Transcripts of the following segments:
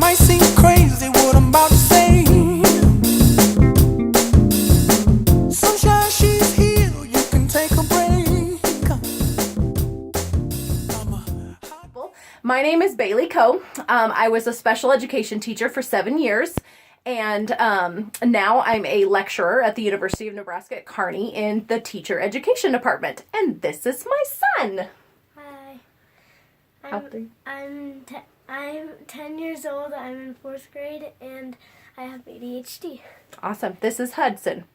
might seem crazy what I'm about to say. Sunshine, she's here, you can take a break. My name is Bailey Koch. I was a special education teacher for 7 years, and now I'm a lecturer at the University of Nebraska at Kearney in the teacher education department. And this is my son. Hi. How old are you? I'm 10 years old. I'm in 4th grade, and I have ADHD. Awesome. This is Hudson.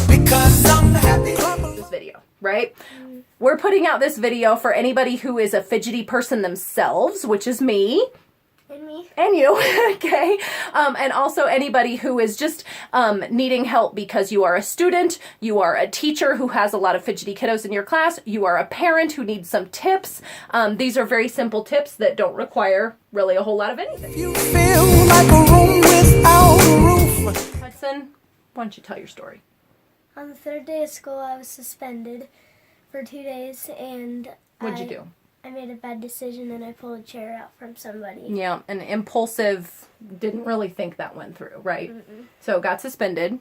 Because I'm happy. This video, right? We're putting out this video for anybody who is a fidgety person themselves, which is me. And me. And you, okay? And also anybody who is just needing help because you are a student, you are a teacher who has a lot of fidgety kiddos in your class, you are a parent who needs some tips. These are very simple tips that don't require really a whole lot of anything. You feel like a room without a roof. Hudson, why don't you tell your story? On the 3rd day of school, I was suspended for 2 days, and What'd you do? I made a bad decision, and I pulled a chair out from somebody. Yeah, an impulsive, didn't really think that went through, right? So got suspended,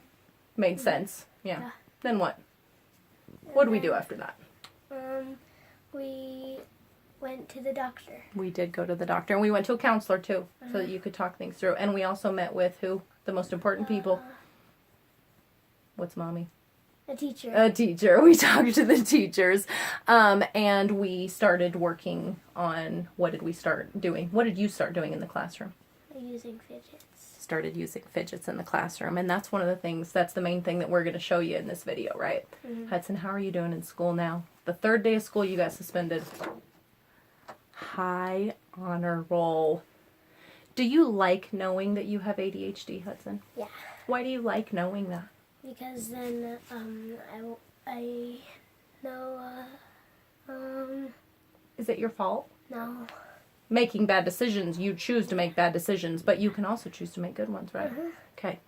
made sense. Yeah. Then what? What did we do after that? We went to the doctor. We did go to the doctor, and we went to a counselor too, so that you could talk things through. And we also met with who? The most important people. What's mommy? A teacher. A teacher. We talked to the teachers, and we started working on, what did we start doing? What did you start doing in the classroom? Using fidgets. Started using fidgets in the classroom, and that's one of the things, that's the main thing that we're going to show you in this video, right? Hudson, how are you doing in school now? The 3rd day of school you got suspended. High honor roll. Do you like knowing that you have ADHD, Hudson? Yeah. Why do you like knowing that? Because then I know, Is it your fault? no. Making bad decisions, you choose to make bad decisions, but you can also choose to make good ones, right? Okay.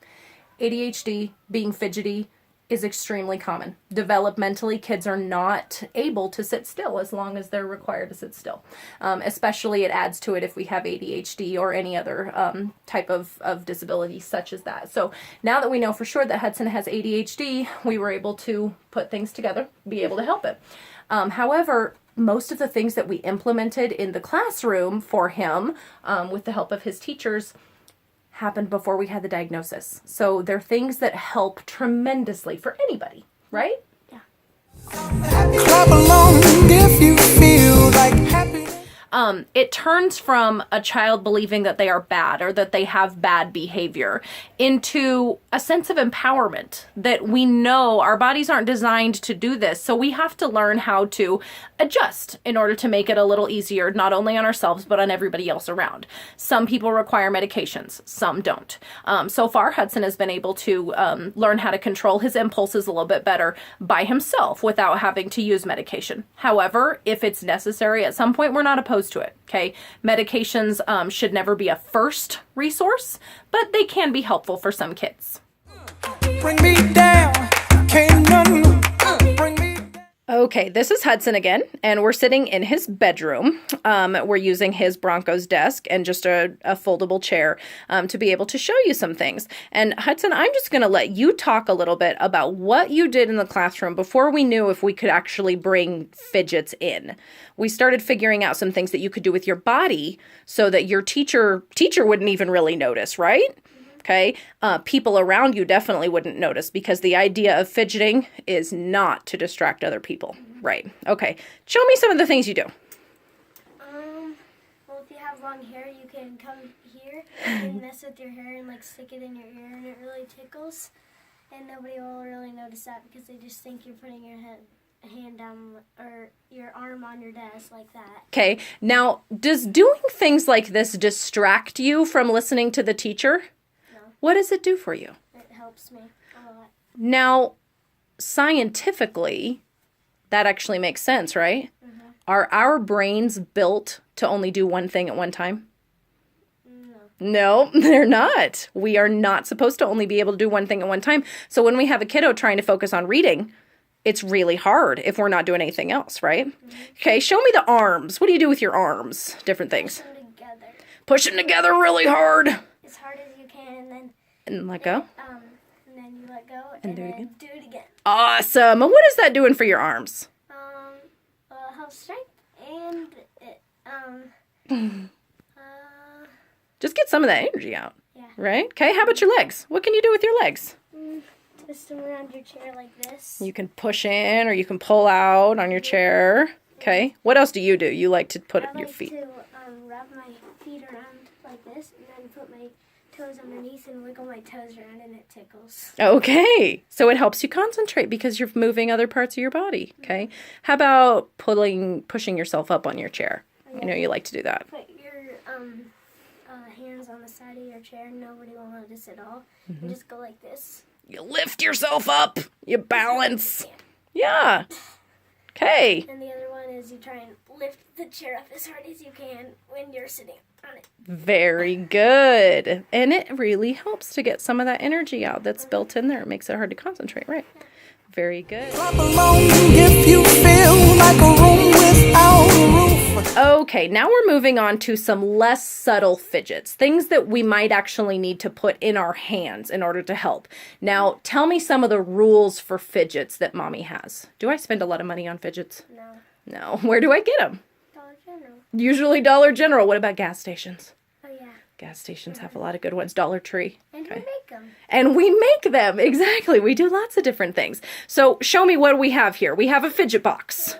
ADHD, being fidgety, is extremely common. Developmentally, kids are not able to sit still as long as they're required to sit still. Especially it adds to it if we have ADHD or any other type of disability such as that. So now that we know for sure that Hudson has ADHD, we were able to put things together, be able to help it. However, most of the things that we implemented in the classroom for him, with the help of his teachers, happened before we had the diagnosis. So they're things that help tremendously for anybody, right? Yeah. Clap along if you feel like happy. It turns from a child believing that they are bad or that they have bad behavior into a sense of empowerment, that we know our bodies aren't designed to do this. So we have to learn how to adjust in order to make it a little easier, not only on ourselves, but on everybody else around. Some people require medications, some don't. So far, Hudson has been able to learn how to control his impulses a little bit better by himself without having to use medication. However, if it's necessary at some point, we're not opposed to it, okay? Medications should never be a first resource, but they can be helpful for some kids. Bring me down, can't none bring me down. Okay, this is Hudson again, and we're sitting in his bedroom. We're using his Bronco's desk and just a foldable chair to be able to show you some things. And Hudson, I'm just going to let you talk a little bit about what you did in the classroom before we knew if we could actually bring fidgets in. We started figuring out some things that you could do with your body so that your teacher wouldn't even really notice, right? Okay, people around you definitely wouldn't notice because the idea of fidgeting is not to distract other people. Right. Okay, show me some of the things you do. Well, if you have long hair, you can come here and mess with your hair and like stick it in your ear, and it really tickles. And nobody will really notice that because they just think you're putting your hand down or your arm on your desk like that. Okay, now does doing things like this distract you from listening to the teacher? What does it do for you? It helps me a lot. Now, scientifically, that actually makes sense, right? Are our brains built to only do one thing at one time? No, they're not. We are not supposed to only be able to do one thing at one time. So when we have a kiddo trying to focus on reading, it's really hard if we're not doing anything else, right? Okay, show me the arms. What do you do with your arms? Different things. Put them together. Push them together really hard. as hard as you can, and then let go. and then you let go, And do it then again? do it again. Awesome. And what is that doing for your arms? Help strength and it Just get some of that energy out. yeah. Right? Okay, how about your legs? What can you do with your legs? Twist them around your chair like this. You can push in or you can pull out on your chair. Okay. What else do? You like to put I your like feet? to wrap my feet around like this, and then put my toes underneath and wiggle my toes around, and it tickles. Okay. So it helps you concentrate because you're moving other parts of your body. Okay. How about pushing yourself up on your chair? I know you like to do that. Put your hands on the side of your chair. Nobody will notice at all. And just go like this. You lift yourself up. You balance. Yeah. Okay. And the other one is you try and lift the chair up as hard as you can when you're sitting on it. Very good. And it really helps to get some of that energy out that's built in there. It makes it hard to concentrate, right? Very good. Clap along if you feel like a room without a roof. Okay, now we're moving on to some less subtle fidgets, things that we might actually need to put in our hands in order to help. Now, tell me some of the rules for fidgets that Mommy has. Do I spend a lot of money on fidgets? No. No. Where do I get them? Dollar General. Usually Dollar General. What about gas stations? Oh, yeah. Gas stations have a lot of good ones. Dollar Tree. And we make them. And we make them. Exactly. We do lots of different things. So show me what we have here. We have a fidget box.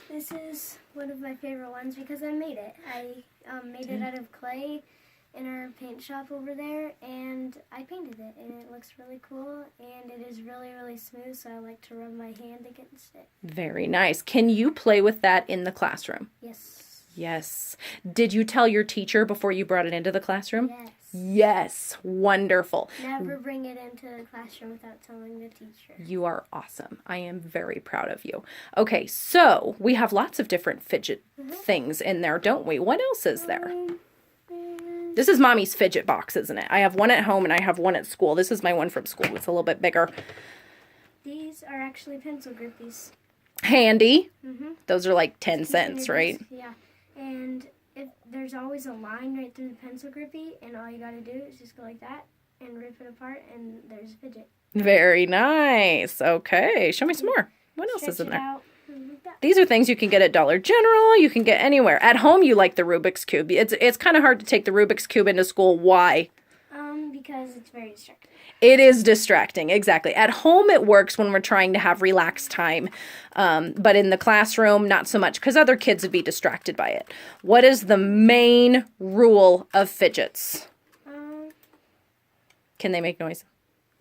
This is one of my favorite ones because I made it. I made it out of clay in our paint shop over there, and I painted it, and it looks really cool, and it is really, really smooth, so I like to rub my hand against it. Very nice. Can you play with that in the classroom? Yes. Yes. Did you tell your teacher before you brought it into the classroom? Yes. Yes. Wonderful. Never bring it into the classroom without telling the teacher. You are awesome. I am very proud of you. Okay, so we have lots of different fidget things in there, don't we? What else is there? This is Mommy's fidget box, isn't it? I have one at home and I have one at school. This is my one from school. It's a little bit bigger. These are actually pencil grippies. Handy. Mm-hmm. Those are like 10 cents, right? Yeah. And there's always a line right through the pencil grippy, and all you gotta do is just go like that and rip it apart, and there's a fidget. Very nice. Okay, show me some more. What else is in Stretch it there? out, like that. These are things you can get at Dollar General. You can get anywhere. At home, you like the Rubik's Cube. It's kind of hard to take the Rubik's Cube into school. Why? Because it's very distracting. It is distracting, exactly. At home, it works when we're trying to have relaxed time. But in the classroom, not so much, because other kids would be distracted by it. What is the main rule of fidgets? Can they make noise?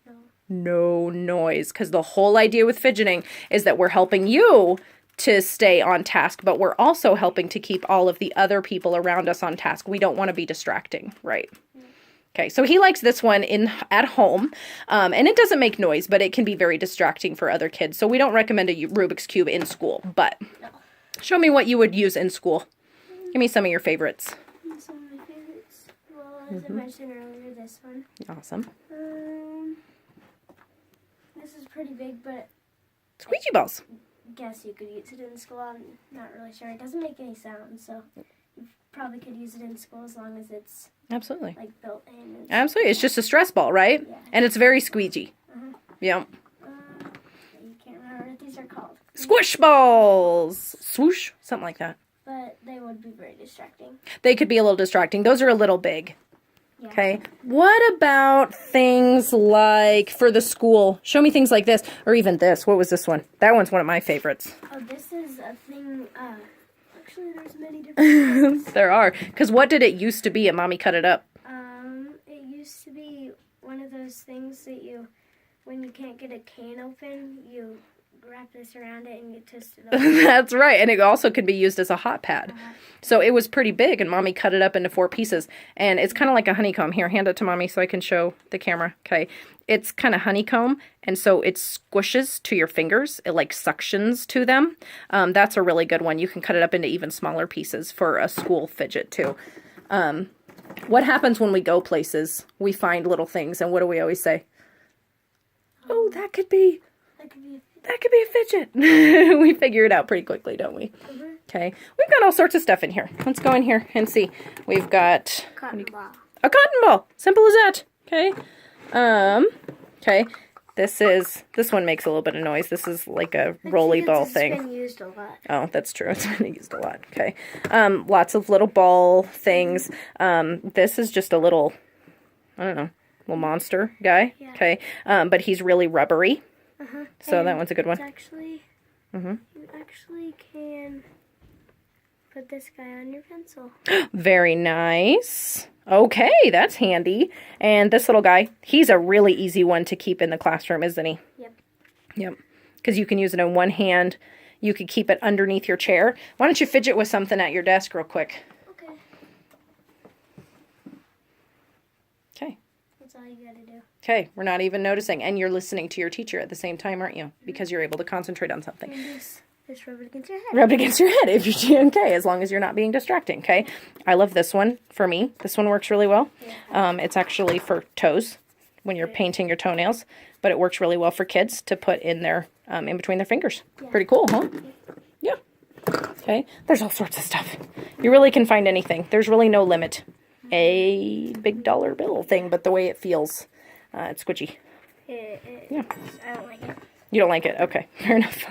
No. No noise, because the whole idea with fidgeting is that we're helping you to stay on task, but we're also helping to keep all of the other people around us on task. We don't want to be distracting, right? Okay, so he likes this one at home, and it doesn't make noise, but it can be very distracting for other kids. So we don't recommend a Rubik's Cube in school, but show me what you would use in school. Give me some of your favorites. Some of my favorites. Well, as I mentioned earlier, this one. Awesome. This is pretty big, but Squeegee balls. I guess you could use it in school. I'm not really sure. It doesn't make any sound, so you probably could use it in school as long as it's Absolutely. like built in. And Absolutely. It's just a stress ball, right? Yeah. And it's very squeegee. Yeah. you can't remember what these are called. Squish balls. Swoosh. Something like that. But they would be very distracting. They could be a little distracting. Those are a little big. Yeah. Okay. What about things like for the school? Show me things like this, or even this. What was this one? That one's one of my favorites. Oh, this is a thing. Actually, there's many different ones. There are. Because what did it used to be and Mommy cut it up? It used to be one of those things that when you can't get a can open, you wrap this around it and you twist it over. That's right. And it also could be used as a hot pad. So it was pretty big, and Mommy cut it up into 4 pieces. And it's kind of like a honeycomb. Here, hand it to Mommy so I can show the camera. Okay. It's kind of honeycomb, and so it squishes to your fingers. It like suctions to them. That's a really good one. You can cut it up into even smaller pieces for a school fidget too. What happens when we go places? We find little things, and what do we always say? Oh, that could be That could be a fidget. We figure it out pretty quickly, don't we? Okay, we've got all sorts of stuff in here. Let's go in here and see. We've got Cotton ball. a cotton ball. Simple as that. Okay. Okay. This one makes a little bit of noise. This is like a rolly ball thing. It's been used a lot. Oh, that's true. It's been used a lot. Okay. Lots of little ball things. This is just a little, I don't know, little monster guy. Yeah. Okay. But he's really rubbery. So And that one's a good one. It's actually, you actually can put this guy on your pencil. Very nice. Okay, that's handy. And this little guy, he's a really easy one to keep in the classroom, isn't he? Yep. Yep. Because you can use it in one hand. You could keep it underneath your chair. Why don't you fidget with something at your desk real quick? Okay. Okay. That's all you gotta do. Okay, we're not even noticing. And you're listening to your teacher at the same time, aren't you? Because you're able to concentrate on something. And just rub it against your head. Rub it against your head if you're okay, as long as you're not being distracting, okay? I love this one for me. This one works really well. It's actually for toes when you're painting your toenails, but it works really well for kids to put in their, in between their fingers. Pretty cool, huh? Yeah. Okay, there's all sorts of stuff. You really can find anything. There's really no limit. A big dollar bill thing, but the way it feels, it's squishy. Yeah. I don't like it. You don't like it? Okay, fair enough.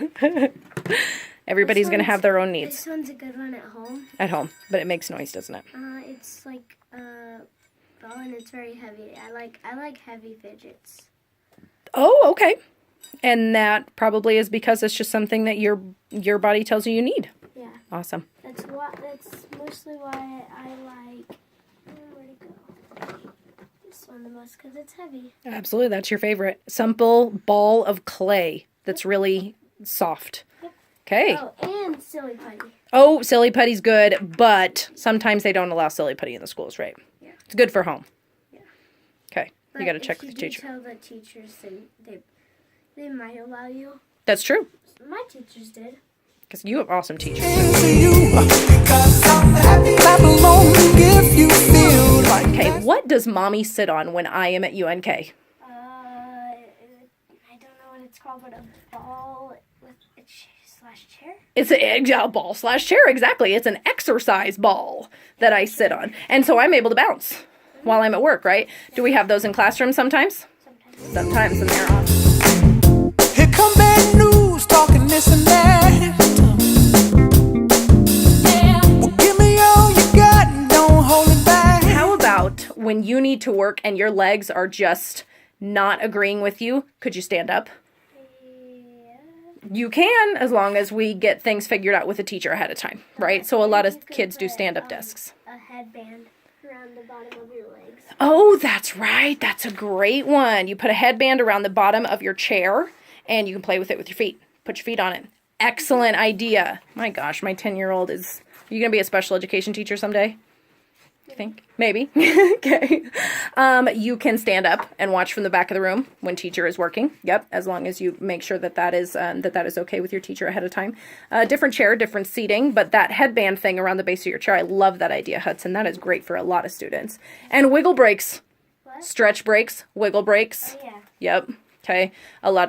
Everybody's going to have their own needs. This one's a good one at home. At home, but it makes noise, doesn't it? It's like ball and it's very heavy. I like heavy fidgets. Oh, okay. And that probably is because it's just something that your body tells you need. Yeah. Awesome. That's mostly why I like. Where'd it go? This one the most because it's heavy. Absolutely, that's your favorite. Simple ball of clay that's really soft. Yep. Okay. Oh, and silly putty. Oh, silly putty's good, but sometimes they don't allow silly putty in the schools, right? Yeah. It's good for home. Yeah. Okay. But You got to check if with the teacher. tell the teachers, then they might allow you. That's true. My teachers did. Because you have awesome teachers. to you, because I'm happy. Clap along if you feel like Okay, what does mommy sit on when I am at UNK? I don't know what it's called, but a ball with a slash chair. It's a ball slash chair, exactly. It's an exercise ball that I sit on. And so I'm able to bounce while I'm at work, right? Do we have those in classrooms sometimes? Sometimes. Sometimes, and they're awesome. here come bad news, talking this and that. Well, give me all you got and don't hold it back. How about when you need to work and your legs are just not agreeing with you? Could you stand up? Yeah. You can, as long as we get things figured out with a teacher ahead of time, right? So a lot of kids do stand-up desks. A headband around the bottom of your legs. Oh, that's right. That's a great one. You put a headband around the bottom of your chair, and you can play with it with your feet. Put your feet on it. Excellent idea. My gosh, my 10-year-old is... Are you going to be a special education teacher someday? You think? Maybe. Okay. You can stand up and watch from the back of the room when teacher is working. Yep, as long as you make sure that is okay with your teacher ahead of time. Different chair, different seating, but that headband thing around the base of your chair, I love that idea, Hudson. That is great for a lot of students. And wiggle breaks. What? Stretch breaks, wiggle breaks. Oh, yeah. Yep. Okay.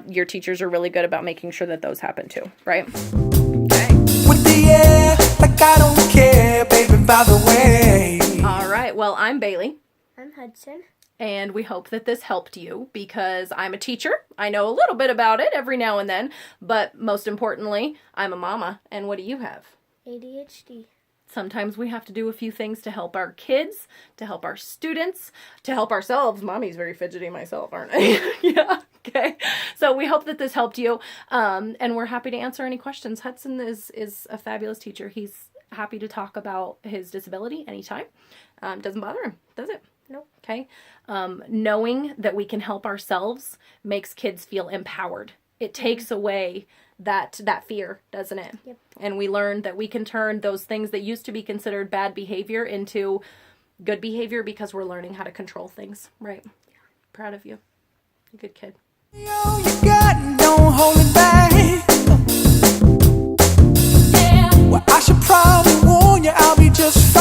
Your teachers are really good about making sure that those happen too, right? With the air, like I don't care, baby, by the way. All right. Well, I'm Bailey. I'm Hudson. And we hope that this helped you because I'm a teacher. I know a little bit about it every now and then, but most importantly, I'm a mama. And what do you have? ADHD. Sometimes we have to do a few things to help our kids, to help our students, to help ourselves. Mommy's very fidgety myself, aren't I? Yeah. Okay. So we hope that this helped you. And we're happy to answer any questions. Hudson is a fabulous teacher. He's happy to talk about his disability anytime. Doesn't bother him, does it? Nope. Okay. Knowing that we can help ourselves makes kids feel empowered. It takes away that fear, doesn't it? Yep. And we learn that we can turn those things that used to be considered bad behavior into good behavior because we're learning how to control things, right? Yeah. Proud of you. You're a good kid. All you got and don't hold it back. Well, I should probably warn you, I'll be just fine.